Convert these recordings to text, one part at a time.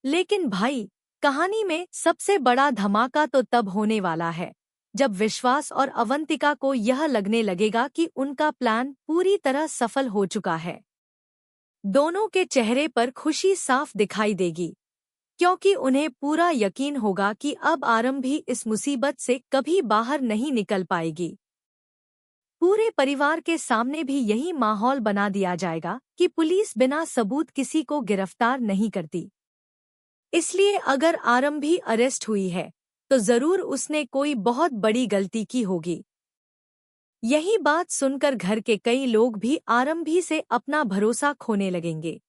लेकिन भाई, कहानी में सबसे बड़ा धमाका तो तब होने वाला है जब विश्वास और अवंतिका को यह लगने लगेगा कि उनका प्लान पूरी तरह सफल हो चुका है। दोनों के चेहरे पर खुशी साफ दिखाई देगी, क्योंकि उन्हें पूरा यकीन होगा कि अब आरंभी इस मुसीबत से कभी बाहर नहीं निकल पाएगी। पूरे परिवार के सामने भी यही माहौल बना दिया जाएगा कि पुलिस बिना सबूत किसी को गिरफ्तार नहीं करती। इसलिए अगर आरंभी अरेस्ट हुई है तो जरूर उसने कोई बहुत बड़ी गलती की होगी। यही बात सुनकर घर के कई लोग भी आरंभी से अपना भरोसा खोने लगेंगे।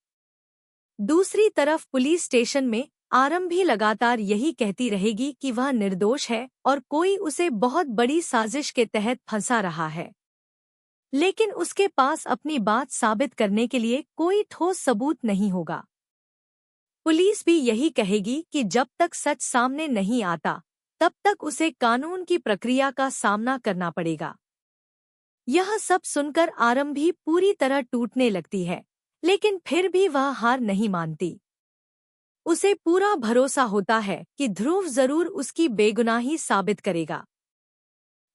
दूसरी तरफ पुलिस स्टेशन में आरंभी लगातार यही कहती रहेगी कि वह निर्दोष है और कोई उसे बहुत बड़ी साजिश के तहत फंसा रहा है। लेकिन उसके पास अपनी बात साबित करने के लिए कोई ठोस सबूत नहीं होगा। पुलिस भी यही कहेगी कि जब तक सच सामने नहीं आता तब तक उसे कानून की प्रक्रिया का सामना करना पड़ेगा। यह सब सुनकर आरंभी पूरी तरह टूटने लगती है, लेकिन फिर भी वह हार नहीं मानती। उसे पूरा भरोसा होता है कि ध्रुव जरूर उसकी बेगुनाही साबित करेगा।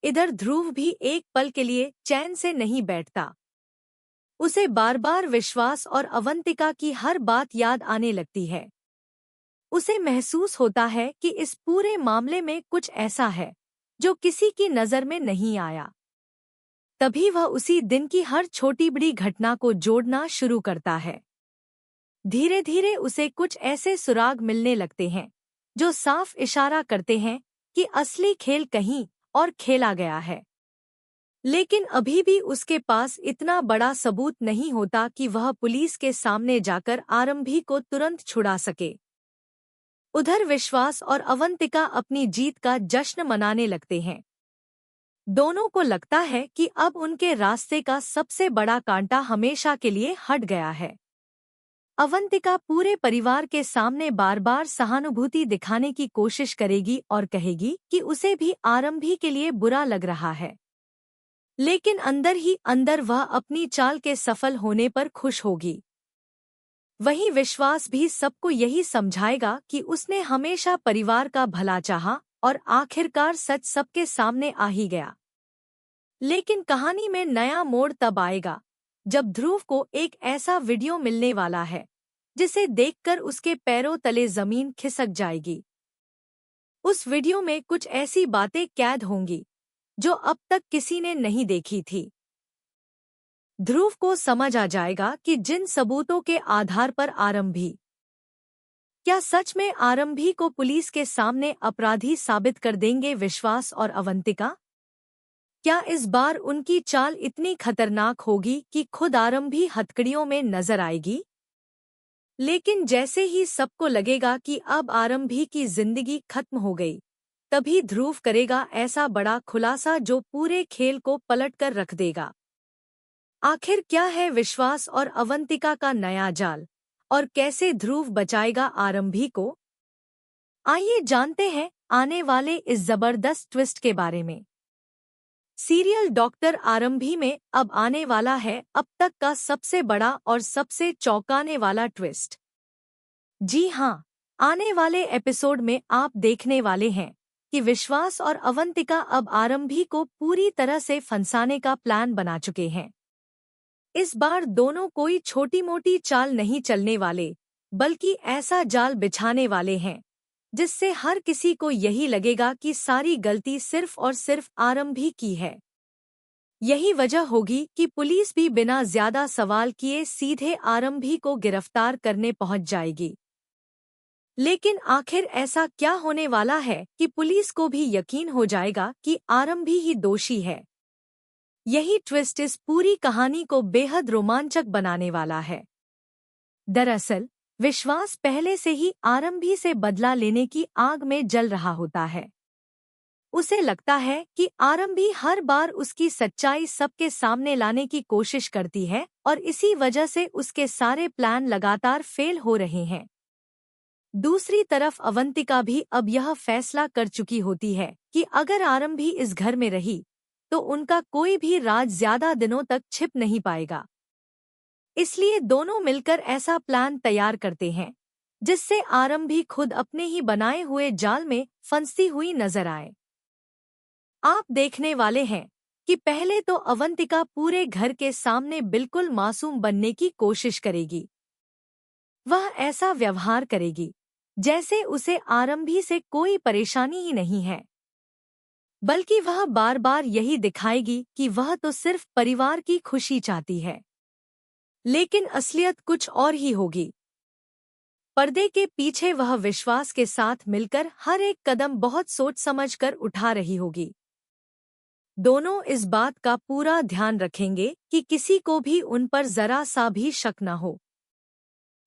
इधर ध्रुव भी एक पल के लिए चैन से नहीं बैठता। उसे बार बार विश्वास और अवंतिका की हर बात याद आने लगती है। उसे महसूस होता है कि इस पूरे मामले में कुछ ऐसा है जो किसी की नजर में नहीं आया। तभी वह उसी दिन की हर छोटी बड़ी घटना को जोड़ना शुरू करता है। धीरे धीरे उसे कुछ ऐसे सुराग मिलने लगते हैं जो साफ इशारा करते हैं कि असली खेल कहीं और खेला गया है। लेकिन अभी भी उसके पास इतना बड़ा सबूत नहीं होता कि वह पुलिस के सामने जाकर आरंभी को तुरंत छुड़ा सके। उधर विश्वास और अवंतिका अपनी जीत का जश्न मनाने लगते हैं। दोनों को लगता है कि अब उनके रास्ते का सबसे बड़ा कांटा हमेशा के लिए हट गया है। अवंतिका पूरे परिवार के सामने बार बार सहानुभूति दिखाने की कोशिश करेगी और कहेगी कि उसे भी आरंभी के लिए बुरा लग रहा है। लेकिन अंदर ही अंदर वह अपनी चाल के सफल होने पर खुश होगी। वहीं विश्वास भी सबको यही समझाएगा कि उसने हमेशा परिवार का भला चाहा और आखिरकार सच सबके सामने आ ही गया। लेकिन कहानी में नया मोड़ तब आएगा जब ध्रुव को एक ऐसा वीडियो मिलने वाला है जिसे देखकर उसके पैरों तले जमीन खिसक जाएगी। उस वीडियो में कुछ ऐसी बातें कैद होंगी जो अब तक किसी ने नहीं देखी थी। ध्रुव को समझ आ जाएगा कि जिन सबूतों के आधार पर क्या सच में आरंभी को पुलिस के सामने अपराधी साबित कर देंगे विश्वास और अवंतिका? क्या इस बार उनकी चाल इतनी खतरनाक होगी कि खुद आरंभी हथकड़ियों में नजर आएगी? लेकिन जैसे ही सबको लगेगा कि अब आरंभी की जिंदगी खत्म हो गई, तभी ध्रुव करेगा ऐसा बड़ा खुलासा जो पूरे खेल को पलटकर रख देगा। आखिर क्या है विश्वास और अवंतिका का नया जाल और कैसे ध्रुव बचाएगा आरंभी को? आइए जानते हैं आने वाले इस जबरदस्त ट्विस्ट के बारे में। सीरियल डॉक्टर आरंभी में अब आने वाला है अब तक का सबसे बड़ा और सबसे चौंकाने वाला ट्विस्ट। जी हाँ, आने वाले एपिसोड में आप देखने वाले हैं कि विश्वास और अवंतिका अब आरंभी को पूरी तरह से फंसाने का प्लान बना चुके हैं। इस बार दोनों कोई छोटी मोटी चाल नहीं चलने वाले, बल्कि ऐसा जाल बिछाने वाले हैं जिससे हर किसी को यही लगेगा कि सारी गलती सिर्फ और सिर्फ आरंभी की है। यही वजह होगी कि पुलिस भी बिना ज्यादा सवाल किए सीधे आरंभी को गिरफ्तार करने पहुंच जाएगी। लेकिन आखिर ऐसा क्या होने वाला है कि पुलिस को भी यकीन हो जाएगा कि आरंभी ही दोषी है? यही ट्विस्ट इस पूरी कहानी को बेहद रोमांचक बनाने वाला है। दरअसल विश्वास पहले से ही आरंभी से बदला लेने की आग में जल रहा होता है। उसे लगता है कि आरंभी हर बार उसकी सच्चाई सबके सामने लाने की कोशिश करती है और इसी वजह से उसके सारे प्लान लगातार फेल हो रहे हैं। दूसरी तरफ अवंतिका भी अब यह फैसला कर चुकी होती है कि अगर आरंभी इस घर में रही तो उनका कोई भी राज ज्यादा दिनों तक छिप नहीं पाएगा। इसलिए दोनों मिलकर ऐसा प्लान तैयार करते हैं जिससे आरंभी खुद अपने ही बनाए हुए जाल में फंसती हुई नजर आए। आप देखने वाले हैं कि पहले तो अवंतिका पूरे घर के सामने बिल्कुल मासूम बनने की कोशिश करेगी। वह ऐसा व्यवहार करेगी जैसे उसे आरंभी से कोई परेशानी ही नहीं है, बल्कि वह बार बार यही दिखाएगी कि वह तो सिर्फ परिवार की खुशी चाहती है। लेकिन असलियत कुछ और ही होगी। पर्दे के पीछे वह विश्वास के साथ मिलकर हर एक कदम बहुत सोच समझ कर उठा रही होगी। दोनों इस बात का पूरा ध्यान रखेंगे कि किसी को भी उन पर जरा सा भी शक न हो।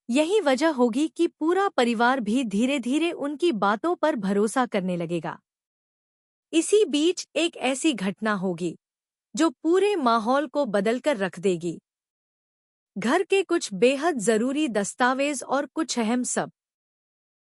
यही वजह होगी कि पूरा परिवार भी धीरे धीरे उनकी बातों पर भरोसा करने लगेगा। इसी बीच एक ऐसी घटना होगी जो पूरे माहौल को बदलकर रख देगी। घर के कुछ बेहद जरूरी दस्तावेज और कुछ अहम सब